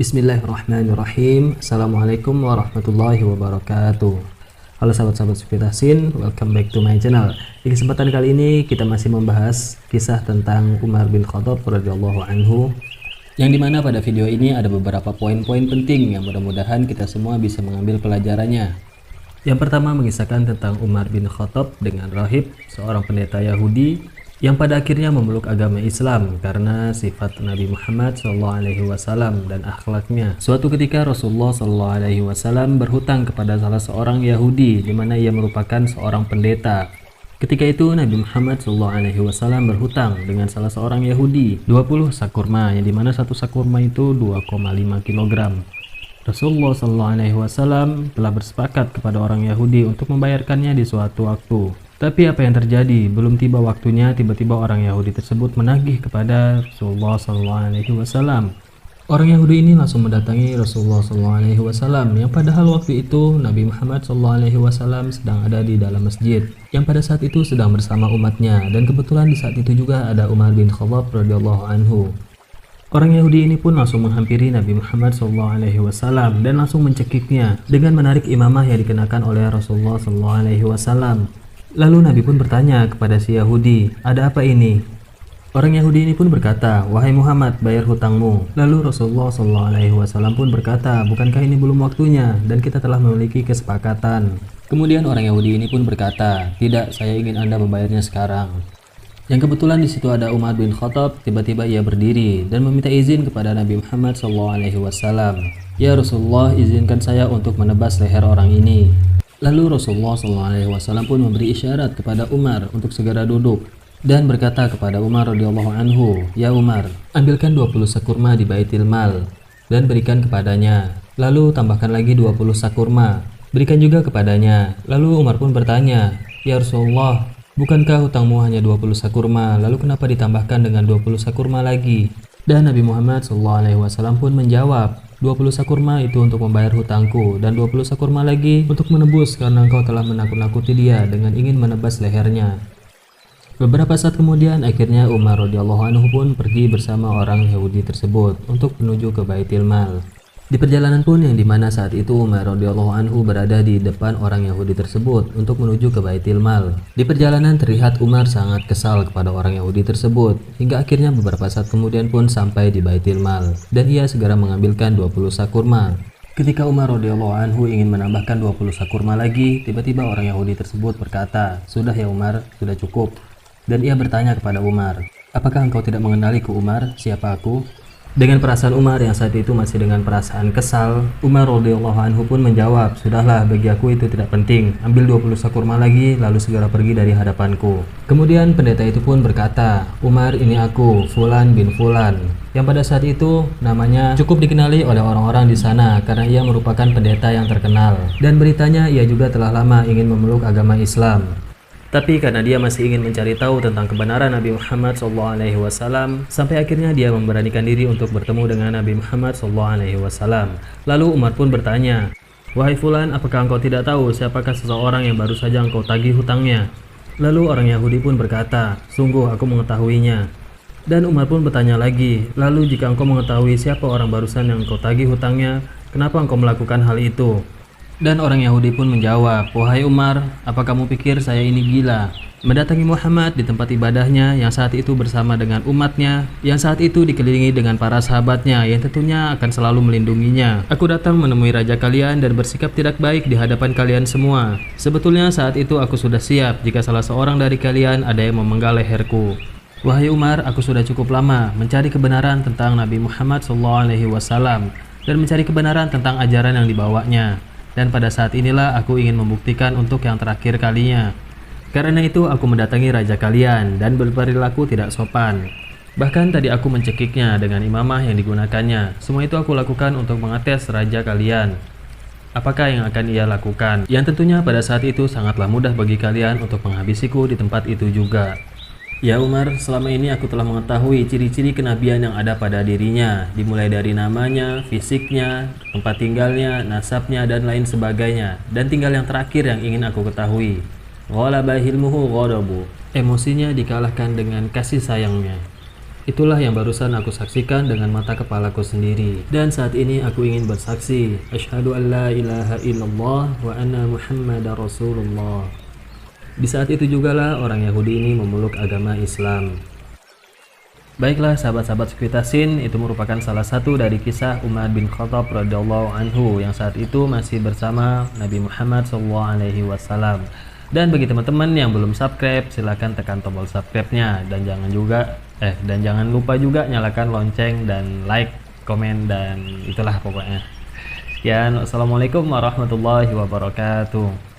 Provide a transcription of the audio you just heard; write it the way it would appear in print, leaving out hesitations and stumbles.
Bismillahirrahmanirrahim. Assalamualaikum warahmatullahi wabarakatuh. Halo sahabat-sahabat Sufi Tahsin, welcome back to my channel. Di kesempatan kali ini kita masih membahas kisah tentang Umar bin Khattab radhiyallahu anhu, yang dimana pada video ini ada beberapa poin-poin penting yang mudah-mudahan kita semua bisa mengambil pelajarannya. Yang pertama mengisahkan tentang Umar bin Khattab dengan rahib, seorang pendeta Yahudi yang pada akhirnya memeluk agama Islam karena sifat Nabi Muhammad SAW dan akhlaknya. Suatu ketika Rasulullah SAW berhutang kepada salah seorang Yahudi di mana ia merupakan seorang pendeta. Ketika itu Nabi Muhammad SAW berhutang dengan salah seorang Yahudi 20 sak kurma, yang dimana satu sak kurma itu 2,5 kg. Rasulullah SAW telah bersepakat kepada orang Yahudi untuk membayarkannya di suatu waktu. Tapi apa yang terjadi? Belum tiba waktunya, tiba-tiba orang Yahudi tersebut menagih kepada Rasulullah SAW. Orang Yahudi ini langsung mendatangi Rasulullah SAW, yang padahal waktu itu Nabi Muhammad SAW sedang ada di dalam masjid, yang pada saat itu sedang bersama umatnya, dan kebetulan di saat itu juga ada Umar bin Khattab radhiyallahu anhu. Orang Yahudi ini pun langsung menghampiri Nabi Muhammad SAW dan langsung mencekiknya dengan menarik imamah yang dikenakan oleh Rasulullah SAW. Lalu Nabi pun bertanya kepada si Yahudi, "Ada apa ini?" Orang Yahudi ini pun berkata, "Wahai Muhammad, bayar hutangmu." Lalu Rasulullah SAW pun berkata, "Bukankah ini belum waktunya dan kita telah memiliki kesepakatan?" Kemudian orang Yahudi ini pun berkata, "Tidak, saya ingin Anda membayarnya sekarang." Yang kebetulan di situ ada Umar bin Khattab. Tiba-tiba ia berdiri dan meminta izin kepada Nabi Muhammad SAW. "Ya Rasulullah, izinkan saya untuk menebas leher orang ini." Lalu Rasulullah SAW pun memberi isyarat kepada Umar untuk segera duduk dan berkata kepada Umar radhiyallahu anhu, "Ya Umar, ambilkan 20 sak kurma di Baitul Mal dan berikan kepadanya. Lalu tambahkan lagi 20 sak kurma, berikan juga kepadanya." Lalu Umar pun bertanya, "Ya Rasulullah, bukankah hutangmu hanya 20 sak kurma? Lalu kenapa ditambahkan dengan 20 sak kurma lagi?" Dan Nabi Muhammad SAW pun menjawab, 20 sak kurma itu untuk membayar hutangku, dan 20 sak kurma lagi untuk menebus karena engkau telah menakut-nakuti dia dengan ingin menebas lehernya. Beberapa saat kemudian akhirnya Umar radhiyallahu anhu pun pergi bersama orang Yahudi tersebut untuk menuju ke Baitul Mal. Di perjalanan pun yang dimana saat itu Umar radhiyallahu anhu berada di depan orang Yahudi tersebut untuk menuju ke Baitul Mal. Di perjalanan terlihat Umar sangat kesal kepada orang Yahudi tersebut, hingga akhirnya beberapa saat kemudian pun sampai di Baitul Mal dan ia segera mengambilkan 20 sak kurma. Ketika Umar radhiyallahu anhu ingin menambahkan 20 sak kurma lagi, tiba-tiba orang Yahudi tersebut berkata, "Sudah ya Umar, sudah cukup." Dan ia bertanya kepada Umar, "Apakah engkau tidak mengenaliku Umar? Siapa aku?" Dengan perasaan Umar yang saat itu masih dengan perasaan kesal, Umar radhiyallahu anhu pun menjawab, "Sudahlah, bagi aku itu tidak penting. Ambil 20 sak kurma lagi lalu segera pergi dari hadapanku." Kemudian pendeta itu pun berkata, "Umar, ini aku, Fulan bin Fulan." Yang pada saat itu namanya cukup dikenali oleh orang-orang di sana karena ia merupakan pendeta yang terkenal, dan beritanya ia juga telah lama ingin memeluk agama Islam. Tapi karena dia masih ingin mencari tahu tentang kebenaran Nabi Muhammad SAW, sampai akhirnya dia memberanikan diri untuk bertemu dengan Nabi Muhammad SAW. Lalu Umar pun bertanya, "Wahai Fulan, apakah engkau tidak tahu siapakah seseorang yang baru saja engkau tagih hutangnya?" Lalu orang Yahudi pun berkata, "Sungguh aku mengetahuinya." Dan Umar pun bertanya lagi, "Lalu jika engkau mengetahui siapa orang barusan yang engkau tagih hutangnya, kenapa engkau melakukan hal itu?" Dan orang Yahudi pun menjawab, "Wahai Umar, apa kamu pikir saya ini gila? Mendatangi Muhammad di tempat ibadahnya yang saat itu bersama dengan umatnya, yang saat itu dikelilingi dengan para sahabatnya yang tentunya akan selalu melindunginya. Aku datang menemui raja kalian dan bersikap tidak baik di hadapan kalian semua. Sebetulnya saat itu aku sudah siap jika salah seorang dari kalian ada yang memenggal leherku. Wahai Umar, aku sudah cukup lama mencari kebenaran tentang Nabi Muhammad SAW dan mencari kebenaran tentang ajaran yang dibawanya. Dan pada saat inilah aku ingin membuktikan untuk yang terakhir kalinya. Karena itu aku mendatangi raja kalian dan berperilaku tidak sopan. Bahkan tadi aku mencekiknya dengan imamah yang digunakannya. Semua itu aku lakukan untuk mengetes raja kalian. Apakah yang akan ia lakukan? Yang tentunya pada saat itu sangatlah mudah bagi kalian untuk menghabisiku di tempat itu juga. Ya Umar, selama ini aku telah mengetahui ciri-ciri kenabian yang ada pada dirinya, dimulai dari namanya, fisiknya, tempat tinggalnya, nasabnya, dan lain sebagainya. Dan tinggal yang terakhir yang ingin aku ketahui. Ghalaba hilmuhu ghadabu. Emosinya dikalahkan dengan kasih sayangnya. Itulah yang barusan aku saksikan dengan mata kepalaku sendiri. Dan saat ini aku ingin bersaksi, asyhadu an la ilaha illallah wa anna muhammadar rasulullah. Di saat itu jugalah orang Yahudi ini memeluk agama Islam. Baiklah sahabat-sahabat Sekitasin, itu merupakan salah satu dari kisah Umar bin Khattab radhiyallahu anhu yang saat itu masih bersama Nabi Muhammad SAW. Dan bagi teman-teman yang belum subscribe, silahkan tekan tombol subscribe-nya dan jangan lupa juga nyalakan lonceng dan like, komen, dan itulah pokoknya. Sekian, wassalamualaikum warahmatullahi wabarakatuh.